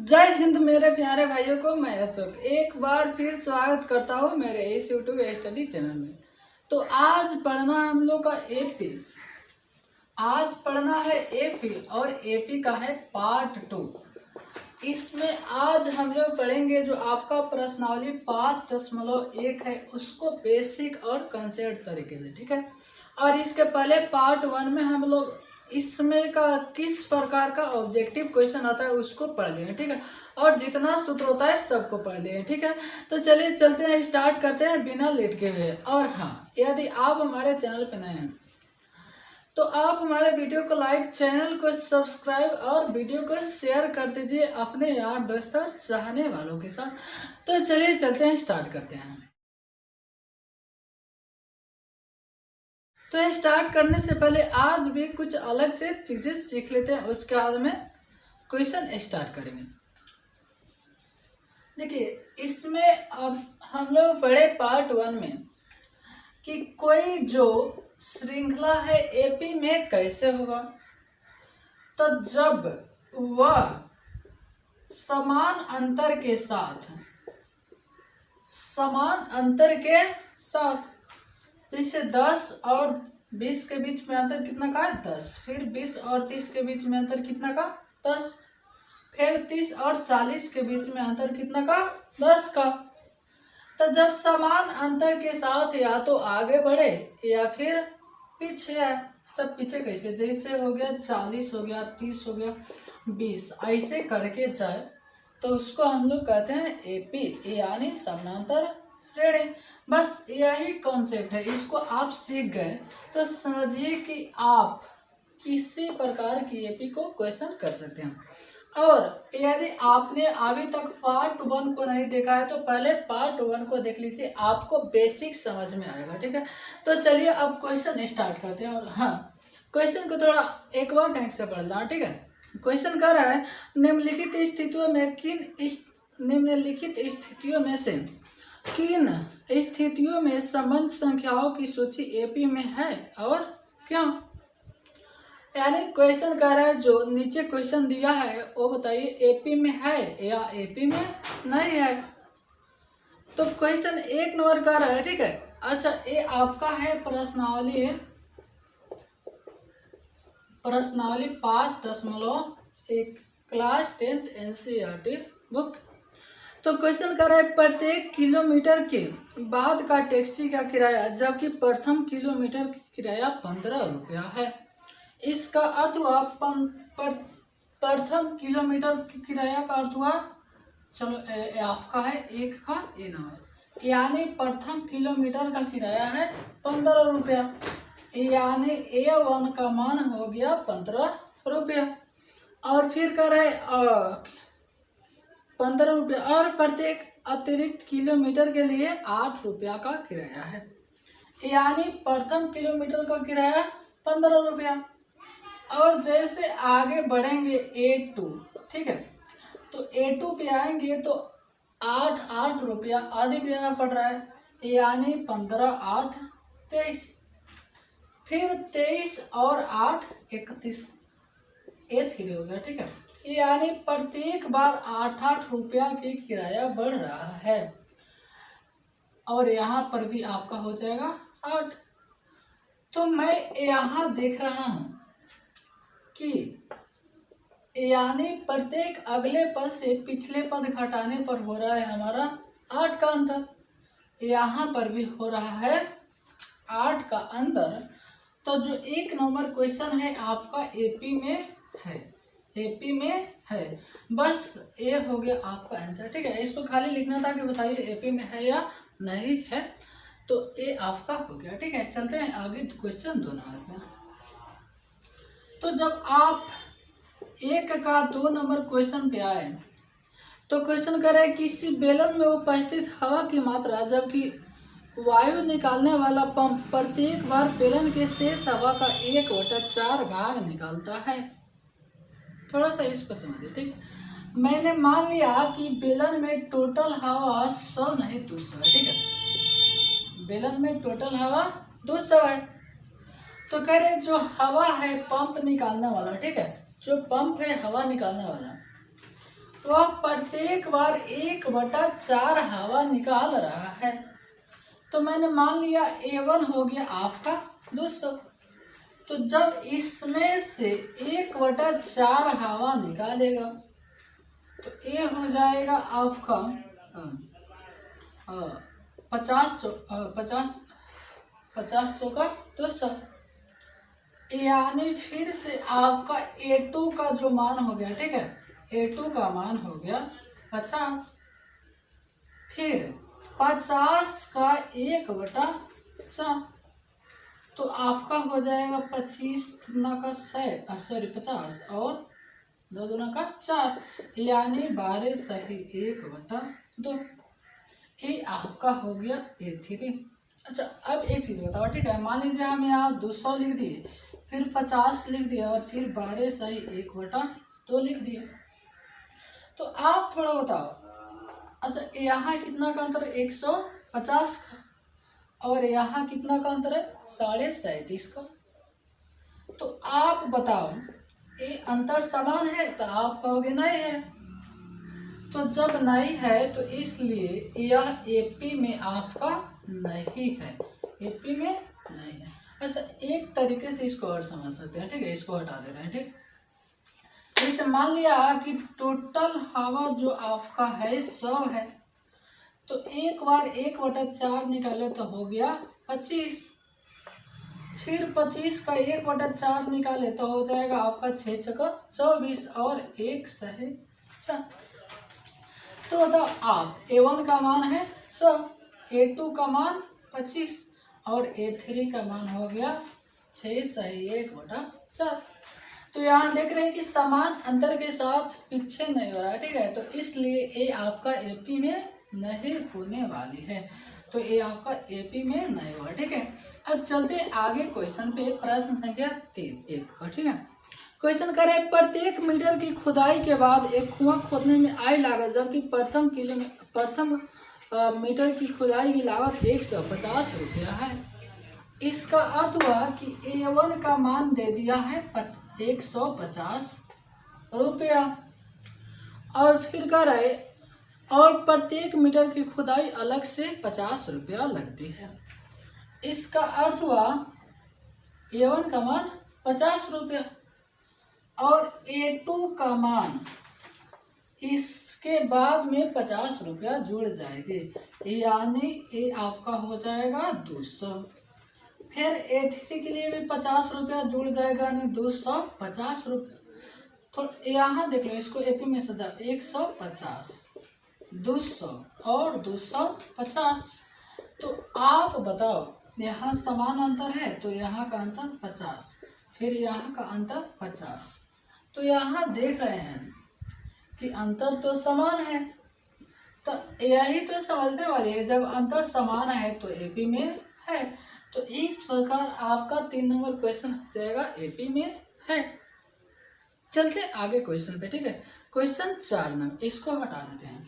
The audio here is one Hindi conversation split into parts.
जय हिंद मेरे प्यारे भाइयों को। मैं अशोक एक बार फिर स्वागत करता हूँ मेरे इस यूट्यूब स्टडी चैनल में। तो आज पढ़ना है हम लोग का एपी। आज पढ़ना है एपी और एपी का है पार्ट 2। इसमें आज हम लोग पढ़ेंगे जो आपका प्रश्नावली 5.1 है उसको बेसिक और कंसेप्ट तरीके से, ठीक है। और इसके पहले पार्ट 1 में हम लोग इसमें का किस प्रकार का ऑब्जेक्टिव क्वेश्चन आता है उसको पढ़ लेंगे, ठीक है। और जितना सूत्र होता है सबको पढ़ लेंगे, ठीक है। तो चलिए चलते हैं, स्टार्ट करते हैं बिना लेट के हुए। और हाँ, यदि आप हमारे चैनल पर नए हैं तो आप हमारे वीडियो को लाइक, चैनल को सब्सक्राइब और वीडियो को शेयर कर दीजिए अपने यार दोस्त और चाहने वालों के साथ। तो चलिए चलते हैं, स्टार्ट करते हैं। तो स्टार्ट करने से पहले आज भी कुछ अलग से चीजें सीख लेते हैं, उसके बाद में क्वेश्चन स्टार्ट करेंगे। देखिए, इसमें अब हम लोग पढ़े पार्ट 1 में कि कोई जो श्रृंखला है एपी में कैसे होगा। तो जब वह समान अंतर के साथ जैसे 10 और 20 के बीच में अंतर कितना का है 10, फिर 20 और 30 के बीच में अंतर कितना का 10, फिर 30 और 40 के बीच में अंतर कितना का 10 का। तो जब समान अंतर के साथ या तो आगे बढ़े या फिर पीछे आए। सब पीछे कैसे, जैसे हो गया 40 हो गया 30 हो गया 20, ऐसे करके जाए तो उसको हम लोग कहते हैं एपी यानी समानांतर श्रेणी। बस यही कॉन्सेप्ट है, इसको आप सीख गए तो समझिए कि आप किसी प्रकार की एपी को क्वेश्चन कर सकते हैं। और यदि आपने अभी तक पार्ट 1 को नहीं देखा है तो पहले पार्ट 1 को देख लीजिए, आपको बेसिक समझ में आएगा, ठीक है। तो चलिए अब क्वेश्चन स्टार्ट करते हैं। और हाँ, क्वेश्चन को थोड़ा एक बार ढंग से पढ़ लो, ठीक है। क्वेश्चन कह रहा है निम्नलिखित स्थितियों में से किन स्थितियों में संबंध संख्याओं की सूची एपी में है और क्यों। यानी क्वेश्चन कह रहा है जो नीचे क्वेश्चन दिया है वो बताइए एपी में है या एपी में नहीं है। तो क्वेश्चन 1 नंबर कह रहा है, ठीक है। अच्छा, ये आपका है प्रश्नावली 5.1 क्लास 10th NCERT बुक। तो क्वेश्चन कर रहा है प्रत्येक किलोमीटर के बाद का टैक्सी का किराया जबकि प्रथम किलोमीटर का किराया 15 रुपया है। इसका अर्थ हुआ प्रथम किलोमीटर की किराया का अर्थ हुआ, चलो आपका है 1 का ए नंबर, यानी प्रथम किलोमीटर का किराया है 15 रुपया, यानी A1 का मान हो गया 15 रुपया। और फिर कर रहे 15 रुपया और प्रत्येक अतिरिक्त किलोमीटर के लिए 8 रुपया का किराया है, यानी प्रथम किलोमीटर का किराया 15 रुपया। और जैसे आगे बढ़ेंगे A2, ठीक है, तो A2 पे आएंगे तो 8 रुपया अधिक देना पड़ रहा है, यानी 15 8 23, फिर 23 और 8 31, A3 हो गया, ठीक है। यानी प्रत्येक बार 8 रुपया की किराया बढ़ रहा है। और यहाँ पर भी आपका हो जाएगा 8। तो मैं यहाँ देख रहा हूँ कि यानी प्रत्येक अगले पद से पिछले पद घटाने पर हो रहा है हमारा 8 का अंतर, यहाँ पर भी हो रहा है 8 का अंतर। तो जो 1 नंबर क्वेश्चन है आपका एपी में है, बस ये हो गया आपका आंसर, ठीक है। इसको खाली लिखना था कि बताइए एपी में है या नहीं है, तो ये आपका हो गया, ठीक है। चलते हैं आगे क्वेश्चन 2 नंबर पे। तो जब आप 1 का 2 नंबर क्वेश्चन पे आए तो क्वेश्चन कर रहा है किसी बेलन में उपस्थित हवा की मात्रा जबकि वायु निकालने वाला पंप प्रत्येक बार बेलन के शेष हवा का 1/4 भाग निकालता है। थोड़ा सा इसको समझिए, ठीक। मैंने मान लिया कि बेलन में टोटल हवा 100 नहीं 200 है, ठीक है। बेलन में टोटल हवा 200 है। तो कह रहे जो हवा है पंप निकालने वाला, ठीक है, जो पंप है हवा निकालने वाला, वह प्रत्येक बार 1/4 हवा निकाल रहा है। तो मैंने मान लिया A1 हो गया आपका 200। तो जब इसमें से 1/4 हवा निकालेगा तो ये हो जाएगा आपका 50 चौका 200, यानी फिर से आपका A2 का जो मान हो गया, ठीक है, A2 का मान हो गया 50। फिर 50 का 1/4 तो आपका हो जाएगा 25 दूना का 50 और 2 दूना का 4, यानी 12 सही 1/2। ये आपका हो गया A3। अच्छा, अब एक चीज़ बताओ, ठीक है, मान लीजिए हम यहाँ 200 लिख दिए, फिर 50 लिख दिया और फिर 12 सही 1/2 लिख दिए। तो आप थोड़ा बताओ, अच्छा यहाँ कितना का अंतर है? 150 का, और यहाँ कितना का अंतर है? 37.5 का। तो आप बताओ ये अंतर समान है? तो आप कहोगे नहीं है। तो जब नहीं है तो इसलिए यह AP में आपका नहीं है, AP में नहीं है। अच्छा, एक तरीके से इसको और समझ सकते हैं, ठीक है, इसको हटा दे रहे हैं, ठीक। जैसे मान लिया कि टोटल हवा जो आपका है 100 है, तो एक बार 1/4 निकाले तो हो गया 25। फिर 25 का 1/4 निकाले तो हो जाएगा आपका 6 चौका 24 और 1 सही 4। तो बताओ आप A1 का मान है 100, A2 का मान 25 और A3 का मान हो गया 6 सही 1/4। तो यहाँ देख रहे हैं कि समान अंतर के साथ पीछे नहीं हो रहा है, ठीक है, तो इसलिए ये आपका AP में नहीं होने वाली है। तो ये आपका AP में नहीं होगा, ठीक है। अब चलते हैं आगे क्वेश्चन पे, प्रश्न संख्या 1 का, ठीक है। क्वेश्चन कर रहे हैं, प्रत्येक मीटर की खुदाई के बाद एक कुआं खोदने में आई लागत, जबकि प्रथम मीटर की खुदाई की लागत 150 रुपया है। इसका अर्थ हुआ कि A1 का मान दे दिया है 150 रुपया, और फिर कह रहे और प्रत्येक मीटर की खुदाई अलग से 50 रुपया लगती है। इसका अर्थ हुआ A1 का मान 50 रुपया और A2 का मान इसके बाद में 50 रुपया जुड़ जाएंगे, यानी ये आपका हो जाएगा 200। फिर A3 के लिए भी 50 रुपया जुड़ जाएगा, यानी 250 रुपया। तो यहाँ देख लो, इसको AP में सजा, 150, 200 और 250। तो आप बताओ, यहाँ समान अंतर है तो यहाँ का अंतर 50, फिर यहाँ का अंतर 50। तो यहाँ देख रहे हैं कि अंतर तो समान है, तो यही तो समझने वाली है, जब अंतर समान है तो AP में है। तो इस प्रकार आपका 3 नंबर क्वेश्चन हो जाएगा AP में है। चलते आगे क्वेश्चन पे, ठीक है। क्वेश्चन 4 नंबर, इसको हटा देते हैं।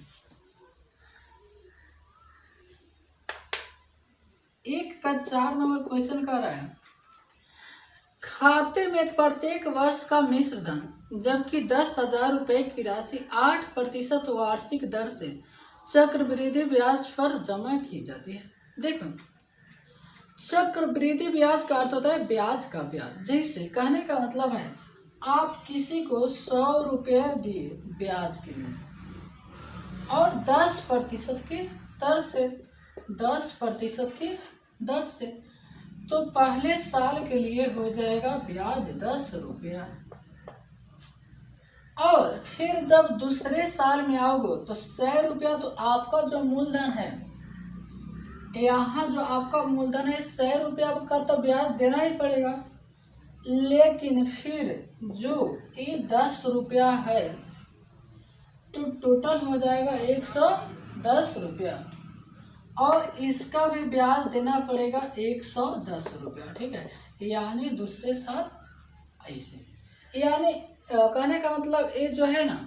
1 का 4 नंबर क्वेश्चन कर रहा है, खाते में प्रत्येक वर्ष का मिश्र धन, जबकि 10,000 रुपए की राशि 8% वार्षिक दर से चक्रवृद्धि ब्याज पर जमा की जाती है। देखो, चक्रवृद्धि ब्याज का अर्थ होता है ब्याज का ब्याज। जैसे कहने का मतलब है, आप किसी को 100 रुपये दिए ब्याज के लिए और 10% की दर से, 10% की दर से, तो पहले साल के लिए हो जाएगा ब्याज 10 रुपया, और फिर जब दूसरे साल में आओगे तो 100 रुपया, तो आपका जो मूलधन है, यहाँ जो आपका मूलधन है 100 रुपया का तो ब्याज देना ही पड़ेगा, लेकिन फिर जो ये 10 रुपया है तो टोटल हो जाएगा 110 रुपया, और इसका भी ब्याज देना पड़ेगा 110 रुपया, ठीक है, यानी दूसरे साल ऐसे, यानी कहने का मतलब ये जो है ना,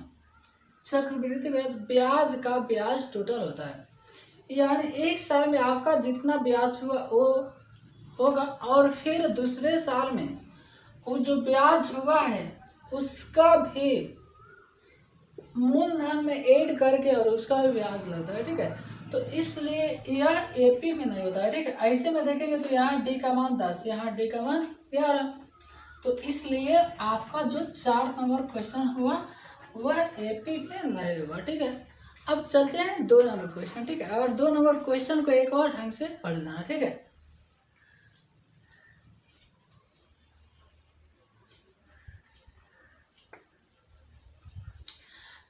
चक्रवृद्धि ब्याज, ब्याज का ब्याज टोटल होता है, यानी एक साल में आपका जितना ब्याज हुआ वो होगा, और फिर दूसरे साल में वो जो ब्याज हुआ है उसका भी मूलधन में ऐड करके और उसका भी ब्याज लगता है, ठीक है। तो इसलिए यह एपी में नहीं होता है, ठीक है। ऐसे में देखेंगे तो यहाँ डी का मान 10, यहाँ डी का मान 11, तो इसलिए आपका जो 4 नंबर क्वेश्चन हुआ वह एपी में नहीं हुआ, ठीक है। अब चलते हैं 2 नंबर क्वेश्चन, ठीक है। और 2 नंबर क्वेश्चन को एक और ढंग से पढ़ना, ठीक है।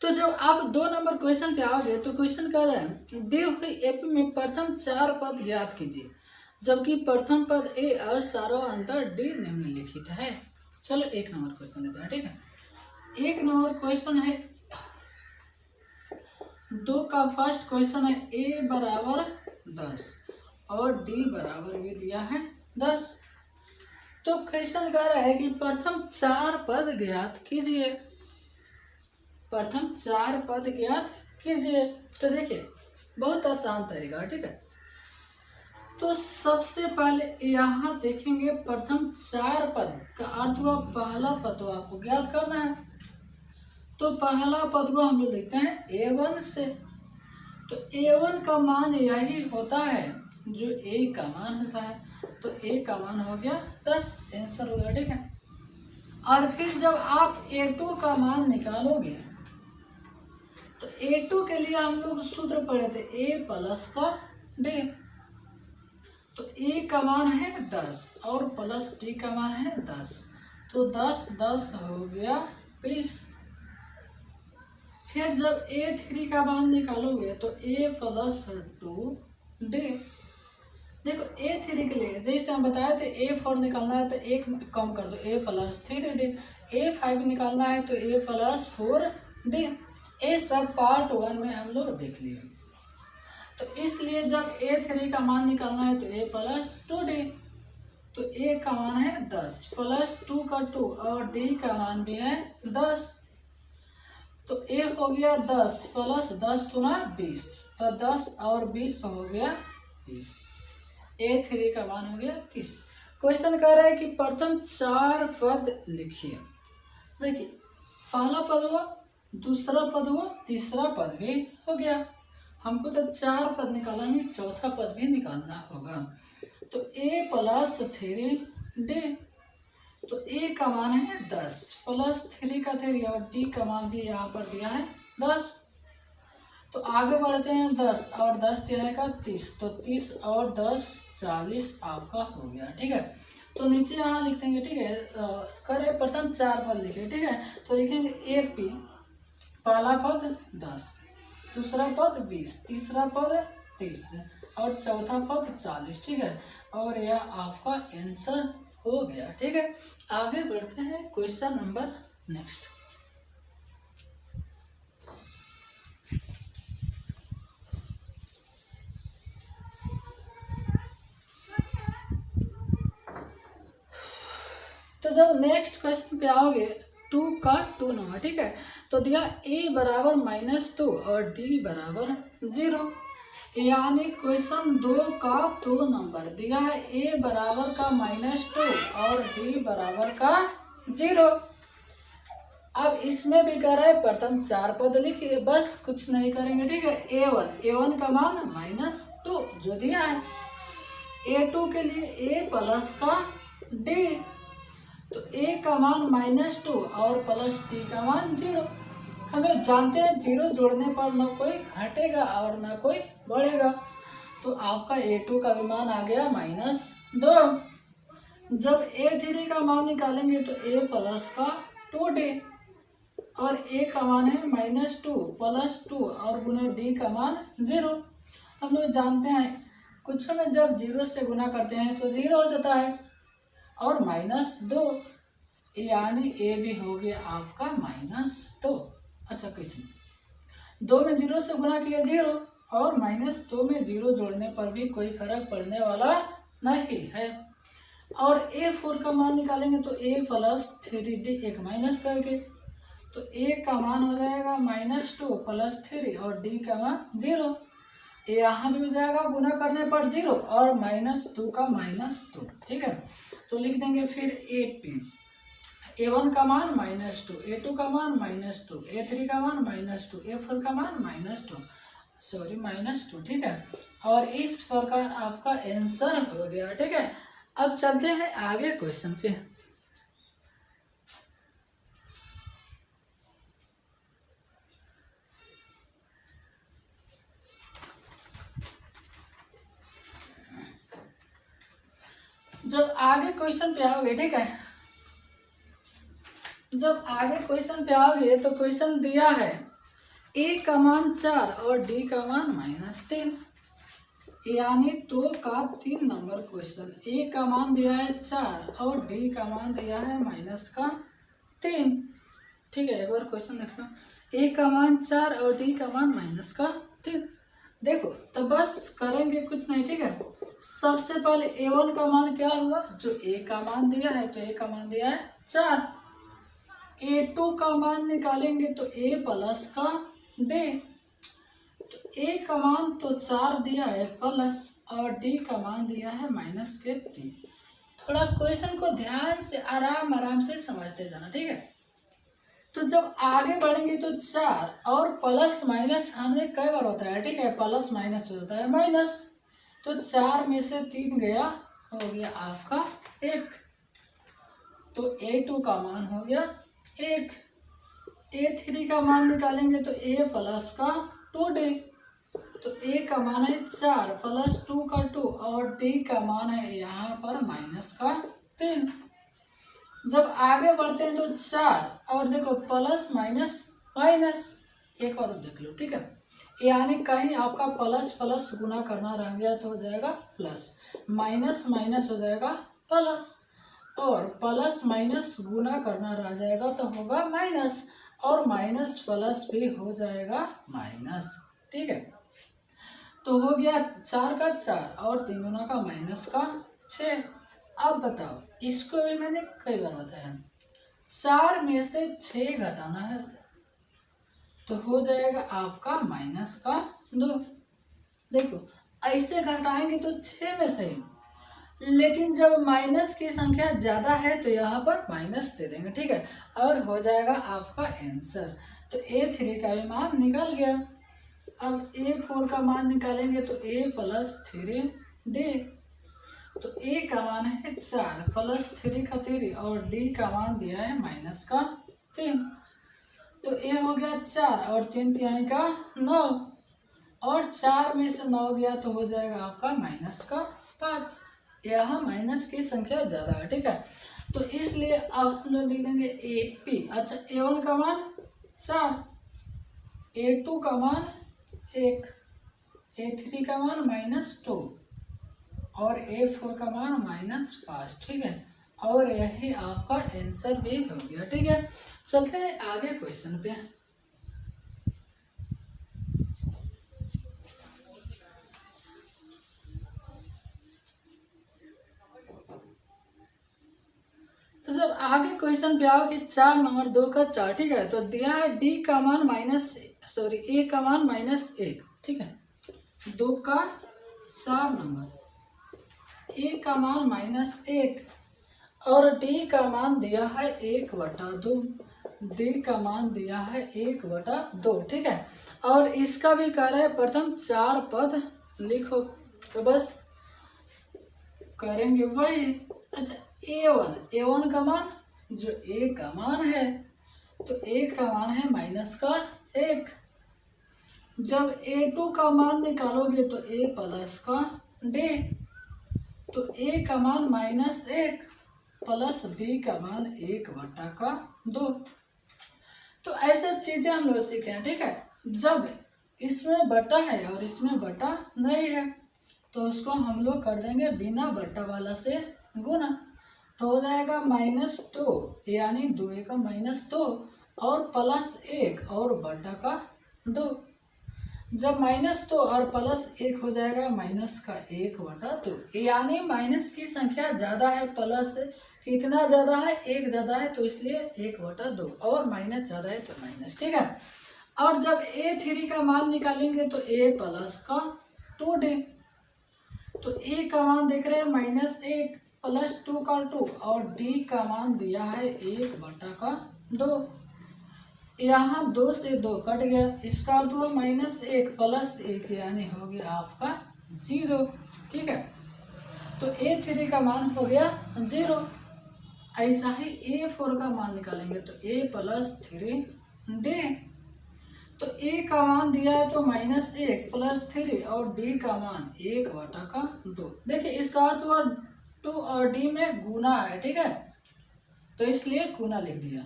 तो जब आप 2 नंबर क्वेश्चन पे आओगे तो क्वेश्चन कह रहे हैं दी हुई एपी में प्रथम 4 पद ज्ञात कीजिए, जबकि प्रथम पद ए और सार्वअंतर डी निम्नलिखित है। चलो 1 नंबर क्वेश्चन लेते हैं, ठीक है। 1 नंबर क्वेश्चन है 2 का फर्स्ट क्वेश्चन है ए बराबर 10 और डी बराबर भी दिया है 10। तो क्वेश्चन कह रहा है कि प्रथम 4 पद ज्ञात कीजिए, प्रथम 4 पद ज्ञात कीजिए। तो देखिए बहुत आसान तरीका, ठीक है। तो सबसे पहले यहाँ देखेंगे प्रथम 4 पद का अर्थ हुआ पहला पद तो आपको ज्ञात करना है। तो पहला पद को हम लोग लिखते हैं A1 से। तो A1 का मान यही होता है जो A का मान होता है, तो A का मान हो गया 10, आंसर हो गया, ठीक है। और फिर जब आप A2 का मान निकालोगे तो A2 के लिए हम लोग सूत्र पढ़े थे A प्लस का D। तो A का मान है 10 और प्लस D का मान है 10, तो 10 10 हो गया 20। फिर जब A3 का मान निकालोगे तो A प्लस 2D। देखो A3 के लिए जैसे हम बताए थे A4 निकालना है तो एक कम कर दो A प्लस 3D, A5 निकालना है तो A प्लस 4D। ये सब पार्ट 1 में हम लोग देख लिए। तो इसलिए जब A3 का मान निकालना है तो A प्लस 2D, तो A का मान है 10 प्लस 2 का 2 और D का मान भी है 10, तो A हो गया 10 प्लस 10 गुना 20, तो 10 और 20 हो गया 30। A3 का मान हो गया 30। क्वेश्चन कह रहा है कि प्रथम 4 पद लिखिए। देखिए पहला पद हुआ, दूसरा पद हुआ, तीसरा पद भी हो गया। हमको तो 4 पद निकालना नहीं, चौथा पद भी निकालना होगा। तो A प्लस 3D, तो A का मान है 10 प्लस 3 का 3 और D का मान भी यहाँ पर दिया है 10। तो आगे बढ़ते हैं 10 और 10 दिया है 30, तो 30 और 10 40 आपका हो गया, ठीक है। तो नीचे यहाँ लिख देंगे, ठीक है। करें प्रथम 4 पद लिखे, ठीक है। तो लिखेंगे AP, पहला पद 10, दूसरा पद 20, तीसरा पद 30 और चौथा पद 40, ठीक है। और यह आपका आंसर हो गया, ठीक है। आगे बढ़ते हैं क्वेश्चन नंबर नेक्स्ट। तो जब नेक्स्ट क्वेश्चन पे आओगे 2 का 2 नंबर, ठीक है। तो दिया A बराबर -2 और D बराबर 0, यानी क्वेश्चन 2 का 2 नंबर दिया है A बराबर का -2 और D बराबर का 0। अब इसमें भी कह रहा है प्रथम 4 पद लिखिए, बस कुछ नहीं करेंगे, ठीक है। A1 का मान -2 जो दिया है, A2 के लिए A प्लस का D, तो A का मान -2 और प्लस D का मान 0। हमें जानते हैं 0 जोड़ने पर ना कोई घटेगा और ना कोई बढ़ेगा, तो आपका A2 का भी मान आ गया -2। जब A3 का मान निकालेंगे तो A प्लस का 2D और A का मान है -2 प्लस 2 और गुना D का मान 0। हम लोग जानते हैं कुछ में जब 0 से गुना करते हैं तो 0 हो जाता है और -2, यानी A भी हो गया आपका -2। अच्छा कैसे 2 में 0 से गुना किया 0 और -2 में 0 जोड़ने पर भी कोई फर्क पड़ने वाला नहीं है। और A4 का मान निकालेंगे तो A प्लस 3D एक माइनस करके, तो A का मान हो जाएगा -2 प्लस 3 और D का मान 0। यहाँ भी हो जाएगा गुना करने पर 0 और -2 का -2, ठीक है। तो लिख देंगे फिर AP A1 का मान -2, A2 का मान -2, A3 का मान -2, A4 का मान -2, ठीक है। और इस प्रकार आपका आंसर हो गया, ठीक है। अब चलते हैं आगे क्वेश्चन पे। जब आगे क्वेश्चन पे आओगे, ठीक है, जब आगे क्वेश्चन पे आओगे तो क्वेश्चन दिया है A का मान 4 और D का मान -3, यानी 2 का 3 नंबर क्वेश्चन। A का मान दिया है 4 और D का मान दिया है -3, ठीक है। एक बार क्वेश्चन देखो, A का मान 4 और D का मान -3। देखो तो बस करेंगे कुछ नहीं, ठीक है। सबसे पहले A1 का मान क्या हुआ, जो A का मान दिया है, तो A का मान दिया है 4। A2 का मान निकालेंगे तो A प्लस का D, तो A का मान तो 4 दिया है प्लस, और D का मान दिया है -3। थोड़ा क्वेश्चन को ध्यान से आराम से समझते जाना, ठीक है। तो जब आगे बढ़ेंगे तो 4 और प्लस माइनस हमने कई बार होता है, ठीक है, प्लस माइनस हो जाता है माइनस, तो 4 में से 3 गया, हो गया आपका 1, तो A2 का मान हो गया 1। A3 का मान निकालेंगे तो A प्लस का 2D, तो A का मान है 4 प्लस 2 का 2, और D का मान है यहाँ पर -3। जब आगे बढ़ते हैं तो 4 और देखो प्लस माइनस माइनस, एक बार देख लो, ठीक है। यानी कहीं आपका प्लस प्लस गुना करना रह गया तो हो जाएगा प्लस, माइनस माइनस हो जाएगा प्लस, और प्लस माइनस गुना करना रह जाएगा तो होगा माइनस, और माइनस प्लस भी हो जाएगा माइनस, ठीक है। तो हो गया 4 का 4 और 3 गुना का -6। अब बताओ, इसको भी मैंने कई बार बताया, 4 में से 6 घटाना है तो हो जाएगा आपका -2। देखो ऐसे घटाएंगे तो 6 में से ही, लेकिन जब माइनस की संख्या ज्यादा है तो यहाँ पर माइनस दे देंगे, ठीक है, और हो जाएगा आपका आंसर। तो A3 का भी मान निकल गया। अब A4 का मान निकालेंगे तो A प्लस 3D, तो A का मान है 4 प्लस 3 का 3, और D का मान दिया है -3, तो A हो गया 4 और 3 तिहाई का 9, और 4 में से 9 गया तो हो जाएगा आपका -5। यहाँ माइनस की संख्या ज्यादा है, ठीक है, तो इसलिए अब हम लोग लिख देंगे AP। अच्छा, A1 का मान 4, A2 का मान 1, A3 का मान -2, और A4 का मान -5, ठीक है, और यही आपका आंसर भी हो गया, ठीक है। चलते हैं आगे क्वेश्चन पे। तो जब आगे क्वेश्चन पे आओ कि 4 नंबर 2 का 4, ठीक है, तो दिया है D का मान A का मान -1, ठीक है, 2 का 4 नंबर, A का मान -1, और D का मान दिया है 1/2, D का मान दिया है 1/2, ठीक है। और इसका भी कह रहा है प्रथम 4 पद लिखो, तो बस करेंगे वही। अच्छा, A1 का मान, जो A का मान है, तो A का मान है -1। जब A2 का मान निकालोगे तो A प्लस का D, तो A का मान -1 प्लस D का मान 1/2। तो ऐसे चीजें हम लोग सीखे हैं, ठीक है। जब इसमें बटा है और इसमें बटा नहीं है तो उसको हम लोग कर देंगे बिना बटा वाला से गुना, तो हो जाएगा -2, यानी 2 का -2 और +1 और बटा का 2। जब -2 और +1 हो जाएगा -1/2, यानी माइनस की संख्या ज्यादा है, प्लस कितना ज्यादा है, 1 ज्यादा है, तो इसलिए 1/2, और माइनस ज्यादा है तो माइनस, ठीक है। और जब A3 का मान निकालेंगे तो A प्लस का 2D, तो A का मान देख रहे हैं -1 +2 का 2 और डी का मान दिया है 1/2। यहाँ 2 से 2 कट गया, इसका अर्थ हुआ -1 + 1 यानी हो गया आपका 0। ठीक है, तो A3 का मान हो गया 0। ऐसा ही A4 का मान निकालेंगे तो A + 3D। तो A का मान दिया है तो -1 + 3 और D का मान 1/2। देखिए इसका अर्थ हुआ 2 और D में गुना है। ठीक है, तो इसलिए गुना लिख दिया।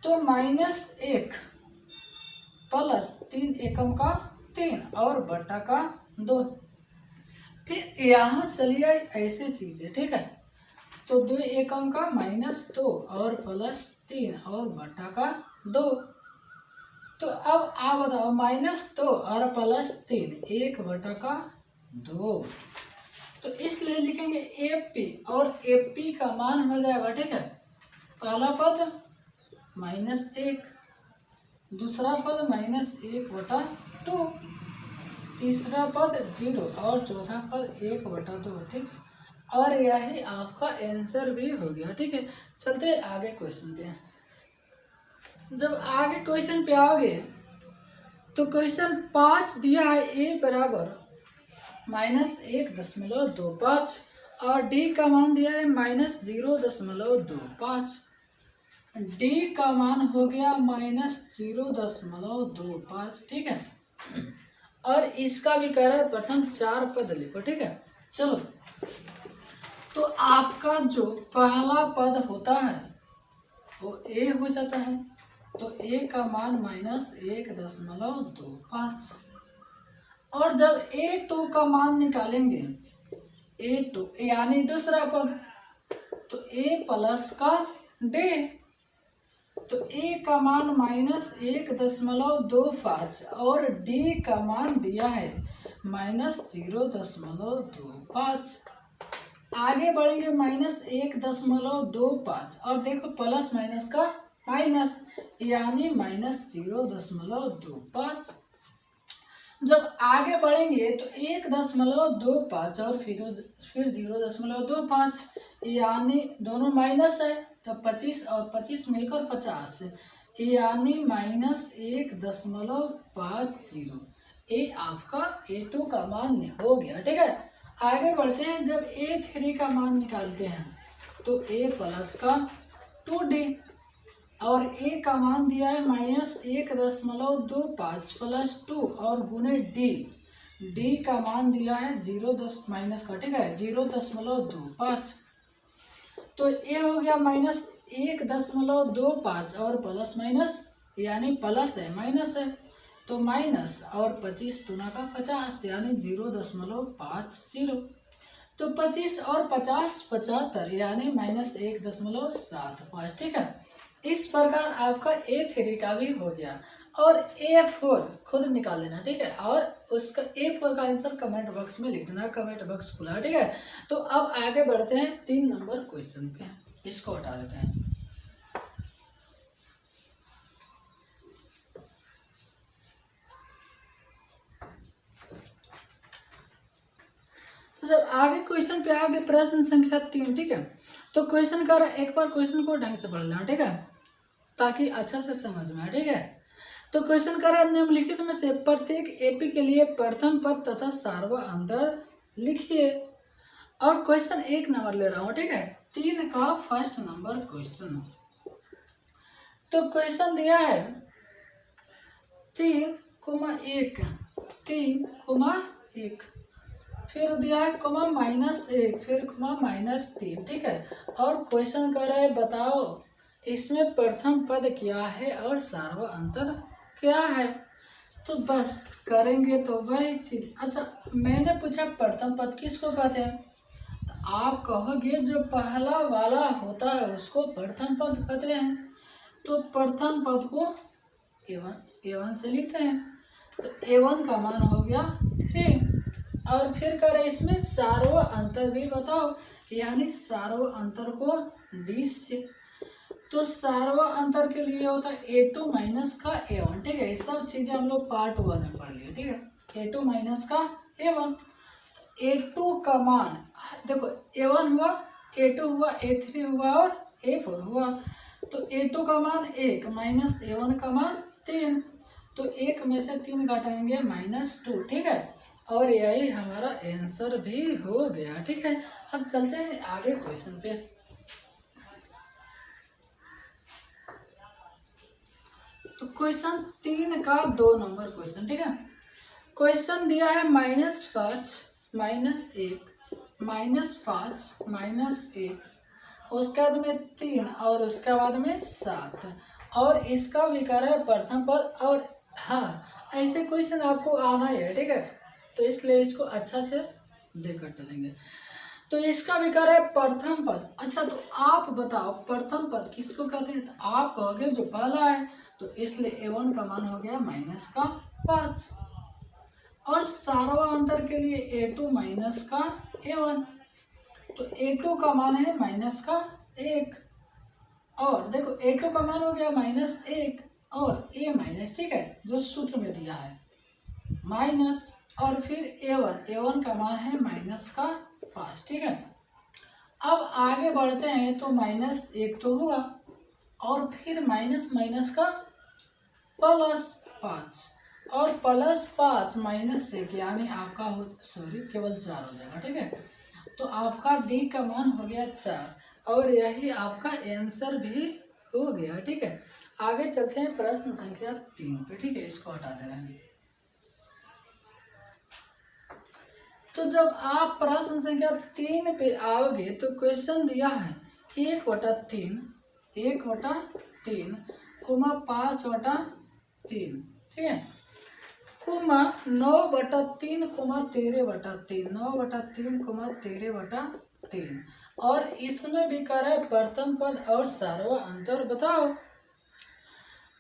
तो -1 + 3 एकम का 3 और बटा का 2। फिर यहाँ चलिए ऐसे चीज है। ठीक है, तो 2 एकम का -2 और +3 और बटा का 2। तो अब आप बताओ -2 और +3 1/2। तो इसलिए लिखेंगे AP और AP का मान हो जाएगा। ठीक है, पहला पद -1, दूसरा पद -1/2, तीसरा पद 0 और चौथा पद 1/2। ठीक है, और यही आपका आंसर भी हो गया। ठीक है, चलते आगे क्वेश्चन पे। जब आगे क्वेश्चन पे आओगे तो क्वेश्चन 5 दिया है A बराबर -1.25 और D का मान दिया है -0.25। D का मान हो गया -0.25। ठीक है, और इसका भी कह रहा है प्रथम 4 पद लिखो। ठीक है, चलो तो आपका जो पहला पद होता है वो A हो जाता है, तो A का मान -1.25। और जब A2 का मान निकालेंगे, A2 यानी दूसरा पद, तो A + का D, तो A का मान -1.25 और D का मान दिया है -0.25। आगे बढ़ेंगे -1.25 और देखो प्लस माइनस का माइनस यानी -0.25। जब आगे बढ़ेंगे तो 1.25 और फिर 0.25 यानी दोनों माइनस है, तो 25 और 25 मिलकर 50 यानी -1.50। ये आपका A2 का मान हो गया। ठीक है, आगे बढ़ते हैं। जब A3 का मान निकालते हैं तो A + का 2D और A का मान दिया है -1.25 + 2 और गुने D का मान दिया है 0 का। ठीक है, 0.25। तो ये हो गया -1.25 और प्लस माइनस यानी प्लस है माइनस है, तो माइनस और 25 दूना का 50 यानी 0.50। तो 25 और 50 75 यानी -1.75। ठीक है, इस प्रकार आपका A3 का भी हो गया। और A4 खुद निकाल लेना। ठीक है, और उसका A4 का आंसर कमेंट बॉक्स में लिख देना, कमेंट बॉक्स खुला है। ठीक है, तो अब आगे बढ़ते हैं 3 नंबर क्वेश्चन पे। इसको हटा देते हैं। तो जब आगे क्वेश्चन पे आगे प्रश्न संख्या 3। ठीक है, तो क्वेश्चन कर एक बार क्वेश्चन को ढंग से पढ़ लेना। ठीक है, ताकि अच्छा से समझ में आए। ठीक है, तो क्वेश्चन कर निम्नलिखित में से प्रत्येक एपी के लिए प्रथम पद तथा सार्वअंतर लिखिए। और क्वेश्चन 1 नंबर ले रहा हूँ। ठीक है, 3 का फर्स्ट नंबर क्वेश्चन। तो क्वेश्चन दिया है 3,1 3,1 फिर दिया है -1 फिर -3। ठीक है, और क्वेश्चन कर रहा है बताओ इसमें प्रथम पद क्या है और सार्वअंतर क्या है। तो बस करेंगे तो वही चीज। अच्छा, मैंने पूछा प्रथम पद किसको कहते हैं, तो आप कहोगे जो पहला वाला होता है उसको प्रथम पद कहते हैं। तो प्रथम पद को A1 से लिखते हैं। तो A1 का मान हो गया 3। और फिर करें इसमें सार्वअंतर भी बताओ, यानी सार्वअंतर को D से। तो सार्वअंतर के लिए होता है A2 माइनस का A1। ठीक है, ये सब चीजें हम लोग पार्ट 1 में पढ़ लिए। ठीक है, A2 माइनस का A1। A2 का मान देखो A1 हुआ A2 हुआ, A3 हुआ और A4 हुआ। तो A2 का मान 1 माइनस A1 का मान 3, तो 1 में से 3 घटाएंगे -2, ठीक है। और यही हमारा आंसर भी हो गया, ठीक है। अब चलते हैं आगे क्वेश्चन पे। तो क्वेश्चन 3 का 2 नंबर क्वेश्चन, ठीक है। क्वेश्चन दिया है -5 -1 -5 -1, उसके बाद में 3 और उसके बाद में 7, और इसका विकार है प्रथम पद। और हाँ, ऐसे क्वेश्चन आपको आना ही है, ठीक है, तो इसलिए इसको अच्छा से देखकर चलेंगे। तो इसका विकार है प्रथम पद। अच्छा, तो आप बताओ प्रथम पद किसको कहते हैं? तो आप कहोगे जो पहला है, तो इसलिए A1 का मान हो गया -5, और सार्वा अंतर के लिए A2 माइनस का A1, तो A2 का मान है -1, और देखो A2 का मान हो गया -1 और A माइनस, ठीक है, जो सूत्र में दिया है माइनस, और फिर A1 का मान है -5, ठीक है। अब आगे बढ़ते हैं, तो -1 तो हुआ, और फिर माइनस माइनस का +5, और +5 -1 यानी आपका केवल 4 हो जाएगा, ठीक है। तो आपका D का मान हो गया 4, और यही आपका आंसर भी हो गया, ठीक है। आगे चलते हैं प्रश्न संख्या 3 पे, ठीक है, इसको हटा दे रहे हैं। तो जब आप प्रश्न संख्या 3 पे आओगे, तो क्वेश्चन दिया है 1/3 1/3 कोमा 5/3, ठीक है, कोमा 9/3 कोमा 13/3 9/3 कोमा 13/3, और इसमें भी कर है प्रथम पद और सार्वा अंतर बताओ।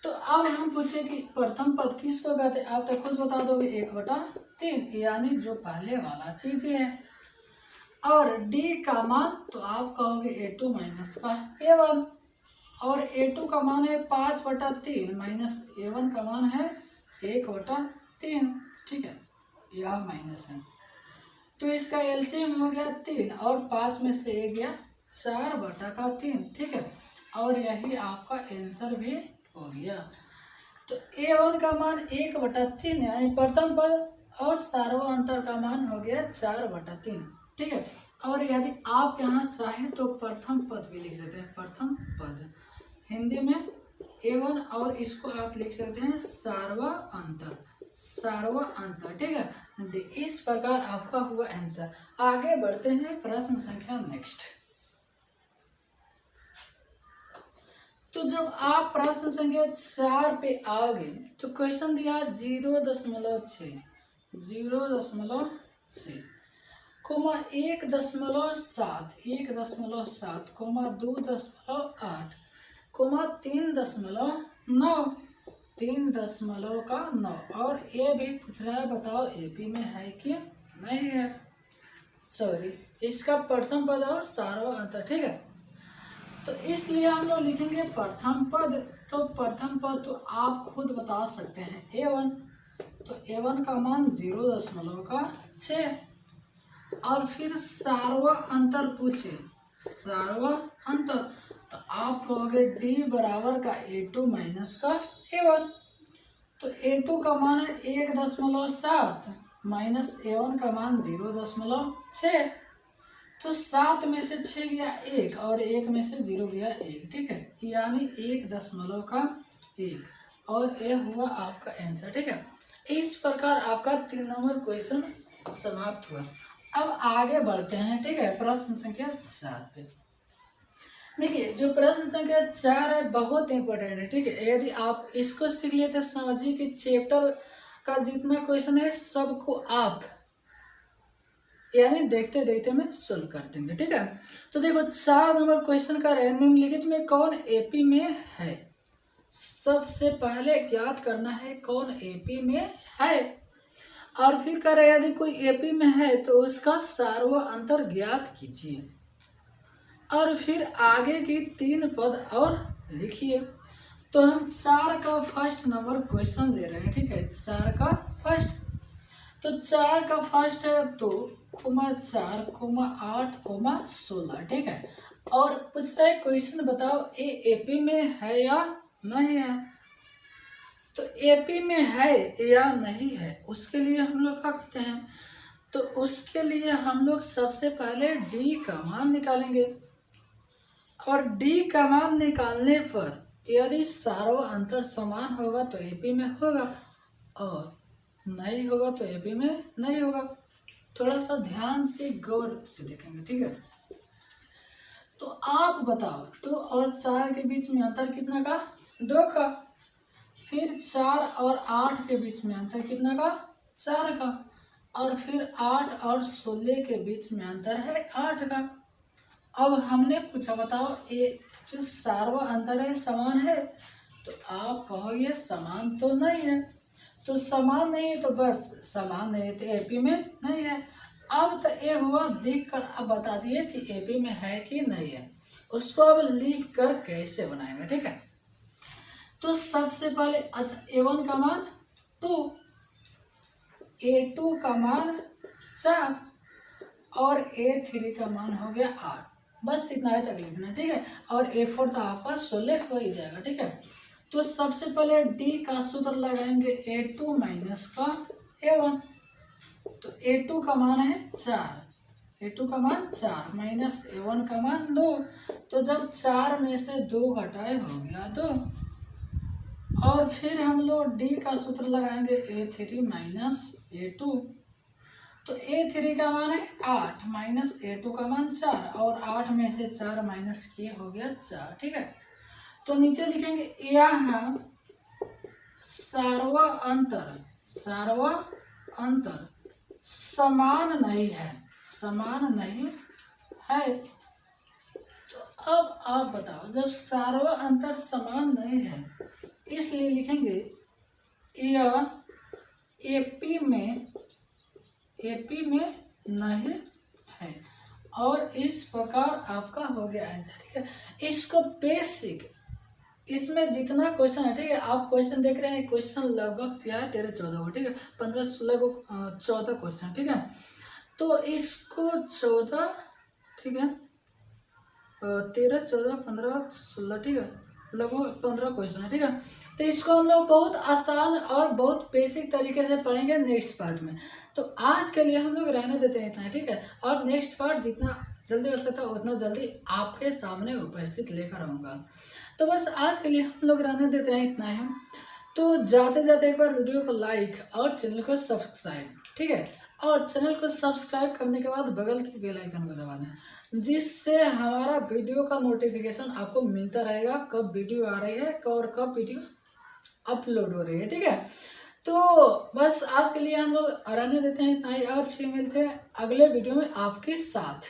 तो अब हम पूछे कि प्रथम पद किसको कहते हैं? आप तो खुद बता दोगे 1/3, यानी जो पहले वाला चीज है। और D का मान तो आप कहोगे A2 माइनस का A1, और A2 का मान है 5/3 माइनस A1 का मान है 1/3, ठीक है, यह माइनस है। तो इसका एलसीएम हो गया 3, और 5 में से 1 गया 4/3, ठीक है, और यही आपका आंसर भी हो गया। तो A1 का मान 1/3 यानी प्रथम पद, और सार्वा अंतर का मान हो गया 4/3, ठीक है। और यदि आप यहाँ चाहें तो प्रथम पद भी लिख सकते हैं, प्रथम पद हिंदी में A1, और इसको आप लिख सकते हैं सार्वा अंतर, ठीक है। इस प्रकार आपका हुआ आंसर। आगे बढ़ते हैं प्रश्न संख्या नेक्स्ट। तो जब आप प्रश्न संख्या 4 पे आओगे, तो क्वेश्चन दिया 0.6 कोमा 1.7 कोमा 2.8 कोमा 3.9 और ए भी पूछ रहा है, बताओ एपी में है कि नहीं है। सॉरी, इसका प्रथम पद और सार्वा अंतर, ठीक है। तो इसलिए हम लोग लिखेंगे प्रथम पद। तो प्रथम पद तो आप खुद बता सकते हैं A1, तो A1 का मान 0.6, और फिर सार्वा अंतर पूछे, सार्वा अंतर, तो आप कहोगे D बराबर का A2 माइनस का A1, तो A2 का मान है 1.7 माइनस A1 का मान 0.6, तो 7 में से 6 गया 1 और 1 में से 0 गया 1, ठीक है, यानी 1.1 और ये हुआ आपका आंसर, ठीक है। इस प्रकार आपका 3 नंबर क्वेश्चन समाप्त हुआ। अब आगे बढ़ते हैं, ठीक है, प्रश्न संख्या 7 पे। देखिए, जो प्रश्न संख्या 4 है बहुत इंपॉर्टेंट है, ठीक है। यदि आप इसको सीख लिए तो समझिए कि चैप्टर का जितना क्वेश्चन है सबको आप यानी देखते देखते में सोल्व कर देंगे, ठीक है। तो देखो 4 नंबर क्वेश्चन का निम्नलिखित में कौन एपी में है। सबसे पहले ज्ञात करना है कौन एपी में है, और फिर कह रहे यदि कोई एपी में है तो उसका सार्वा अंतर ज्ञात कीजिए, और फिर आगे की 3 पद और लिखिए। तो हम 4 का फर्स्ट नंबर क्वेश्चन ले रहे हैं, ठीक है, 4 का फर्स्ट। तो 4 का फर्स्ट है 2, 4, 8, 16, ठीक है। और पूछता है क्वेश्चन बताओ ये एपी में है या नहीं है। तो एपी में है या नहीं है उसके लिए हम लोग क्या करते हैं, तो उसके लिए हम लोग सबसे पहले डी का मान निकालेंगे। और डी का मान निकालने पर यदि सारों अंतर समान होगा तो एपी में होगा, और नहीं होगा तो एपी में नहीं होगा। थोड़ा सा ध्यान से गौर से देखेंगे, ठीक है। तो आप बताओ 2 और 4 के बीच में अंतर कितना का, 2 का। फिर 4 और 8 के बीच में अंतर कितना का, 4 का। और फिर 8 और 16 के बीच में अंतर है 8 का। अब हमने पूछा बताओ ये जो सार्वा अंतर है समान है, तो आप कहो ये समान तो नहीं है। तो समान नहीं है तो बस समान नहीं है तो एपी में नहीं है। अब तो ये हुआ देख कर अब बता दिए कि एपी में है कि नहीं है। उसको अब लिख कर कैसे बनाएंगे, ठीक है। तो सबसे पहले अच्छा A1 का मान 2, A2 का मान 4 और A3 का मान हो गया 8। बस इतना है तक लिखना, ठीक है। और A4 तो आपका 16 हो ही जाएगा, ठीक है। तो सबसे पहले D का सूत्र लगाएंगे A2 माइनस का A1। तो A2 का मान है 4, A2 का मान 4 माइनस A1 का मान 2। तो जब 4 में से 2 घटाए हो गया 2। और फिर हम लोग D का सूत्र लगाएंगे A3 माइनस A2। तो A3 का मान है 8 माइनस A2 का मान 4, और 8 में से 4 माइनस किए हो गया 4, ठीक है। तो नीचे लिखेंगे यहाँ सार्वा अंतर समान नहीं है, समान नहीं है। तो अब आप बताओ जब सार्वा अंतर समान नहीं है इसलिए लिखेंगे यह एपी में नहीं है। और इस प्रकार आपका हो गया आंसर, ठीक है। इसको बेसिक इसमें जितना क्वेश्चन है, ठीक है, आप क्वेश्चन देख रहे हैं, क्वेश्चन लगभग क्या है 13-14 को, ठीक है, 15-16 को 14 क्वेश्चन, ठीक है। तो इसको 14, ठीक है, 13, 14, 15, 16, ठीक है, लगभग 15 क्वेश्चन है, ठीक है। तो इसको हम लोग बहुत आसान और बहुत बेसिक तरीके से पढ़ेंगे नेक्स्ट पार्ट में। तो आज के लिए हम लोग रहने देते हैं इतना, ठीक है। और नेक्स्ट पार्ट जितना जल्दी हो सकता है उतना जल्दी आपके सामने उपस्थित लेकर आऊँगा। तो बस आज के लिए हम लोग रहने देते हैं इतना है। तो जाते जाते एक बार वीडियो को लाइक और चैनल को सब्सक्राइब, ठीक है। और चैनल को सब्सक्राइब करने के बाद बगल की बेल आइकन को दबा दें, जिससे हमारा वीडियो का नोटिफिकेशन आपको मिलता रहेगा, कब वीडियो आ रही है और कब वीडियो अपलोड हो रही है, ठीक है। तो बस आज के लिए हम लोग रहने देते हैं इतना ही, और फिर मिलते हैं अगले वीडियो में आपके साथ।